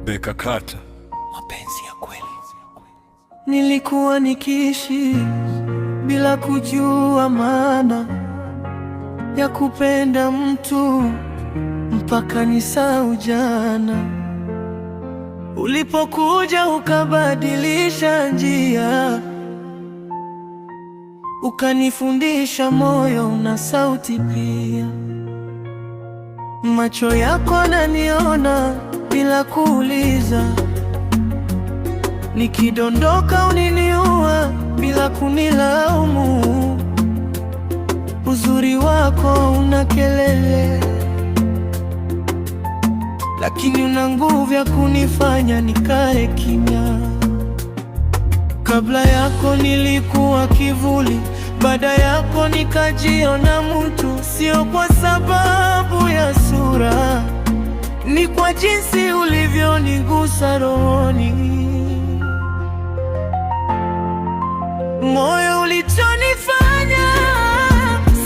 Beka Kata, mapenzi ya kweli. Nilikuwa nikiishi bila kujua maana ya kupenda mtu mpaka nisahau jana. Ulipokuja ukabadilisha njia, ukanifundisha moyo una sauti pia. Macho yako yananiona bila kuuliza, nikidondoka uniniua bila kunilaumu. Uzuri wako una kelele, lakini una nguvu ya kunifanya nikae kimya. Kabla yako nilikuwa kivuli, baada yako nikajiona mtu. Sio kwa sababu ya sura, ni kwa jinsi ulivyonigusa rohoni. Moyo ulichonifanya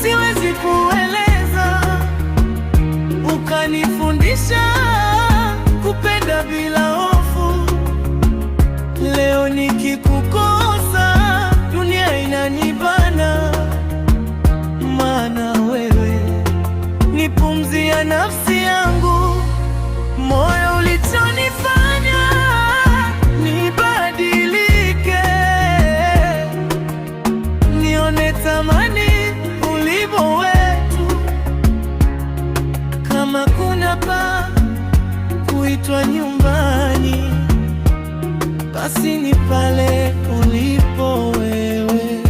siwezi kueleza, ukanifundisha kupenda bila hofu. Leo nikikukosa dunia inanibana, maana wewe ni pumzi ya nafsi yangu. Moyo ulichonifanya nibadilike, nione thamani ulivyo wetu. Kama kuna pa kuitwa nyumbani, basi ni pale ulipo wewe.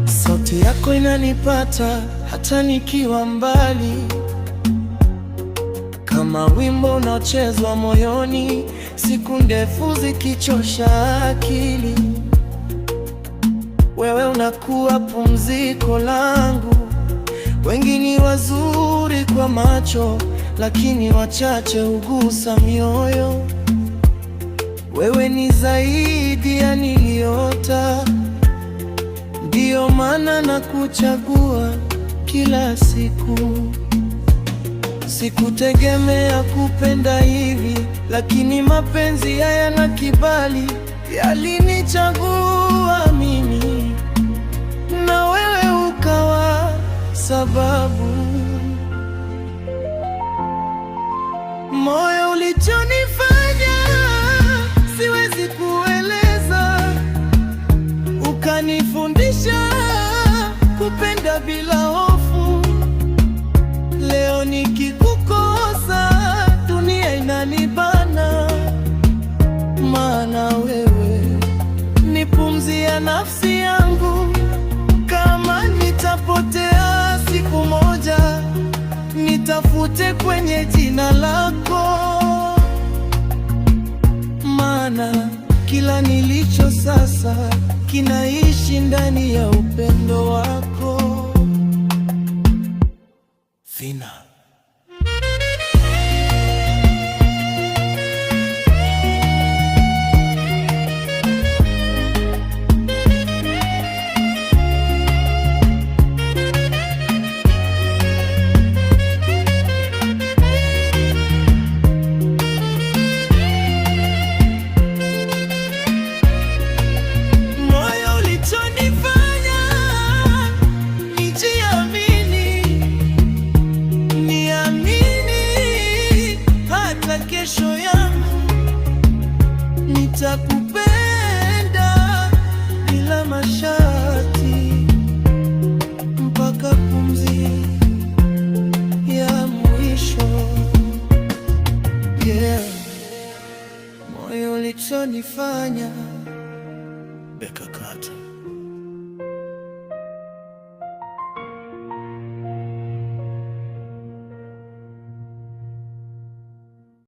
Sauti yako inanipata hata nikiwa mbali, kama wimbo unaochezwa moyoni, siku ndefu zikichosha akili. Wewe unakuwa pumziko langu. Wengi ni wazuri kwa macho, lakini wachache hugusa mioyo. Wewe ni zaidi ya niliota, ndiyo maana nakuchagua kila siku. Sikutegemea kupenda hivi, lakini mapenzi hayana kibali, yalinichagua mimi, na wewe ukawa sababu. Moyo ulichonifanya siwezi kueleza, ukanifundisha kupenda bila hofu. Leo nikikukosa dunia inanibana, maana wewe ni pumzi ya nafsi yangu. Kama nitapotea siku moja, nitafute kwenye jina lako, maana kila nilicho sasa kinaishi ndani ya upendo wako. Vina. Kesho yangu nitakupenda bila masharti, mpaka pumzi ya mwisho. Yeah. Moyo ulichonifanya Beka Kata.